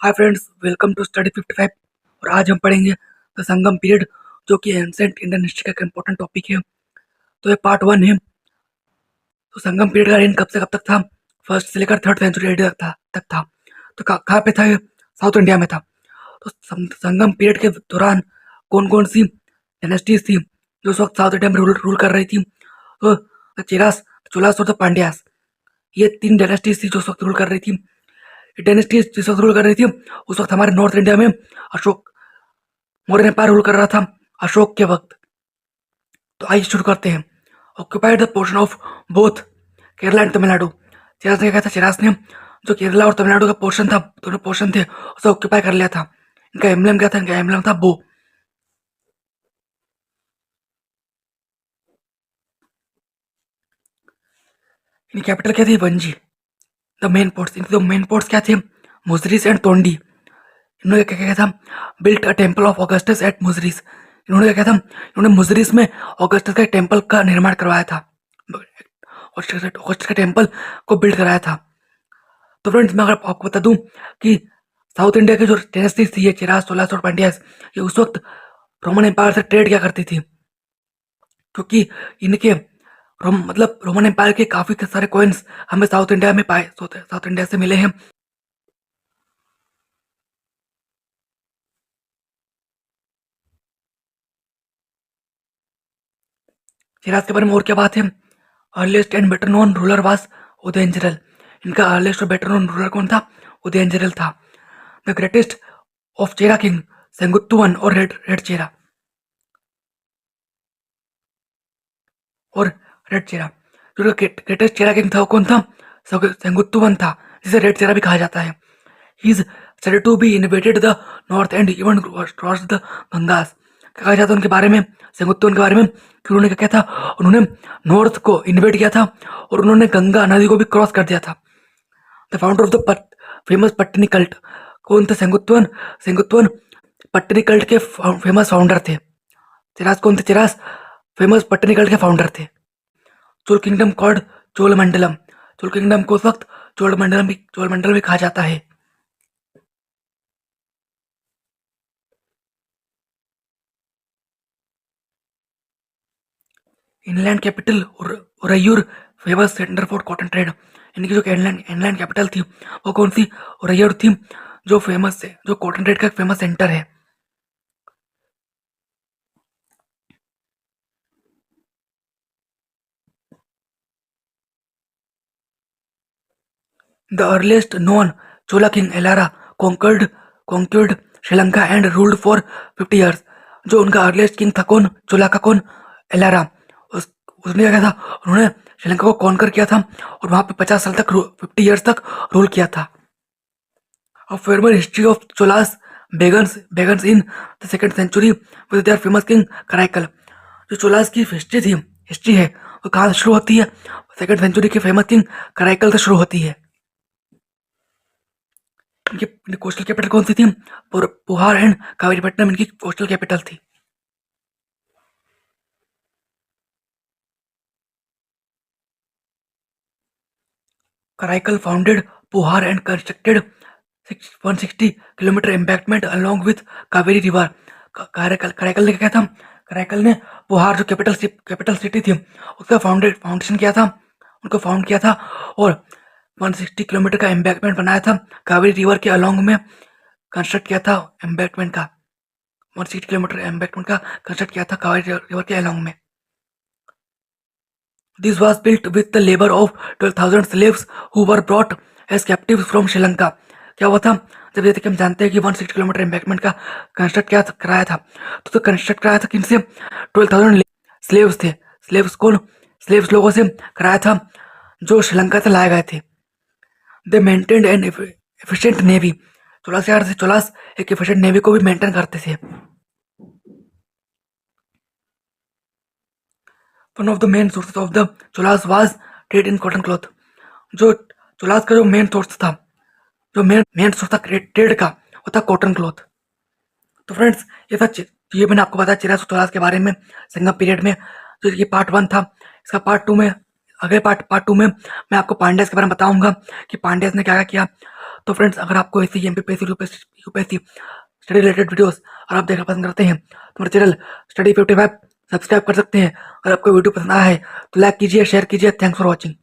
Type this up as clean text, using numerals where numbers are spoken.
Hi friends, welcome to study 55। और आज हम पढ़ेंगे द संगम पीरियड, जो कि एंसेंट इंडियन हिस्ट्री का एक इम्पोर्टेंट टॉपिक है। तो ये पार्ट 1 है। तो संगम पीरियड का रेन कब से कब तक था? फर्स्ट से लेकर थर्ड सेंचुरी एडी तक था। तो कहाँ पे था ये? साउथ इंडिया में था। तो संगम पीरियड के दौरान कौन कौन सी डायनेस्टीज थी जो उस वक्त साउथ इंडिया में रूल कर रही थी? तो द चेरास, चोलास और द पांड्यास, ये तीन डायनेस्टीज थी जो उस वक्त रूल कर रही थी। डायनेस्टी जिस वक्त रूल कर रही थी उस वक्त हमारे नॉर्थ इंडिया में अशोक मौर्य एम्पायर रूल कर रहा था, अशोक के वक्त। तो आइए शुरू करते हैं। Occupied the portion of both Kerala and Tamil Nadu. चिराज ने क्या था? चिराज ने जो केरला और तमिलनाडु का पोर्शन था, दोनों पोर्शन थे, उसे ऑक्यूपाई कर लिया था। इनका एम्बलम क्या था? इनका एम्बलम था बो। इनकी कैपिटल क्या थी? वंजी। द मेन पोर्ट्स, इनके दो मेन पोर्ट्स क्या थे? मुजरिस एंड तोंडी। इन्होंने क्या क्या था? Built a temple of Augustus at Muziris. इन्होंने क्या था? इन्होंने मुजरिस में ऑगस्टस का टेम्पल का निर्माण करवाया था। ऑगस्टस का टेम्पल को बिल्ड कराया था। तो फ्रेंड्स, मैं अगर आपको बता दूं कि साउथ इंडिया की जो डायनेस्टीज थी, ये चिराज, चोलास और पांड्यास, ये उस वक्त रोमन एम्पायर से ट्रेड किया करती थी, क्योंकि इनके रोमन एम्पायर के काफी सारे कॉइन्स हमें साउथ इंडिया में पाए, साउथ इंडिया से मिले हैं। चिराज के बारे में और क्या बात है? Earliest and better known ruler was Udayancheral. इनका अर्लीस्ट और बेटर नोन रूलर कौन था? उदयनचरल था। The greatest of Chera king, Senguttuvan और रेड चेरा और रेड चेरा। जो ग्रेटेस्ट चेरा किंग था वो कौन था? सेंगुत्तुवन था, जिसे रेड चेरा भी कहा जाता है। He is said to be invaded the north and even crossed the Gangas. कहा जाता है उनके बारे में, सेंगुत्तुवन के बारे में, कि उन्होंने क्या किया था? उन्होंने नॉर्थ को इन्वेड किया था और उन्होंने गंगा नदी को भी क्रॉस कर दिया था। The founder of the famous Pattini cult कौन थे? सेंगुत्तुवन। सेंगुत्तुवन पट्टनी कल्ट के फेमस फाउंडर थे। चिराज कौन थे? चिराज फेमस पट्टनी कल्ट के फाउंडर थे। Chola kingdom called Cholamandalam. Chola kingdom को उस वक्त चोलमंडलम भी कहा जाता है। Inland capital Uraiyur, famous centre for cotton trade. इनकी जो इनलैंड कैपिटल थी वो कौन सी? उरैयूर थी, जो फेमस है, जो कॉटन ट्रेड का फेमस सेंटर है। The earliest known Chola king Elara conquered Sri Lanka and ruled for 50 years. जो उनका अर्लीस्ट किंग था कौन? चोला का कौन? एलारा। उसने क्या था? उन्होंने श्रीलंका को कॉन्कर किया था और वहां पे 50 साल तक, 50 ईयर्स तक रूल किया था। A former history of Cholas begins in the second century with their famous king Karaikal। जो चोलास की हिस्ट्री है वो कहाँ से शुरू होती है? सेकंड सेंचुरी के फेमस किंग कराइकल से शुरू होती है। इनकी कोस्टल कैपिटल कौन सी थी? पुहार एंड कावेरीपट्टनम इनकी कोस्टल कैपिटल थी। Karaikal founded पुहार and constructed 160 kilometre embankment along with Kaveri river. Karaikal ने क्या था? कराइकल ने पुहार, जो कैपिटल सिटी थी, उसका फाउंडेशन किया था, उनको फाउंड किया था, और 160 किलोमीटर का एम्बैंकमेंट बनाया था कावेरी रिवर के अलोंग में, कंस्ट्रक्ट किया था एम्बैंकमेंट का, 160 किलोमीटर एम्बैंकमेंट का कंस्ट्रक्ट किया था कावेरी रिवर के अलोंग में। This was built with the labor of 12,000 slaves who were brought as captives from Sri Lanka। क्या हुआ था? जब, जैसे कि हम जानते हैं कि 160 किलोमीटर एम्बैंकमेंट का कंस्ट्रक्ट क्या कराया था, तो कंस्ट्रक्ट कराया था किनसे? 12,000 स्लेव्स थे। स्लेव्स कौन? स्लेव्स लोगों से कराया था जो श्रीलंका से लाए गए थे। They maintained an efficient navy. Cholas एक एफिशिएंट नेवी को भी मेंटेन करते थे। One of the main sources of the Cholas was trade in cotton cloth. जो चोलास का जो मेन सोर्स था, जो मेन सोर्स था ट्रेड का, वो था कॉटन क्लॉथ। तो फ्रेंड्स, ये मैंने आपको बताया चिराज चोलास के बारे में, संगम पीरियड में। जो ये पार्ट 1 था, इसका पार्ट 2 में, अगले पार्ट 2 में मैं आपको पांड्यास के बारे में बताऊंगा कि पांड्यास ने क्या क्या किया। तो फ्रेंड्स, अगर आपको ऐसी MPPSC UPSC study related videos और आप देखना पसंद करते हैं तो मेरे चैनल स्टडी 55 सब्सक्राइब कर सकते हैं। अगर आपको वीडियो पसंद आया है तो लाइक कीजिए, शेयर कीजिए। Thanks for watching.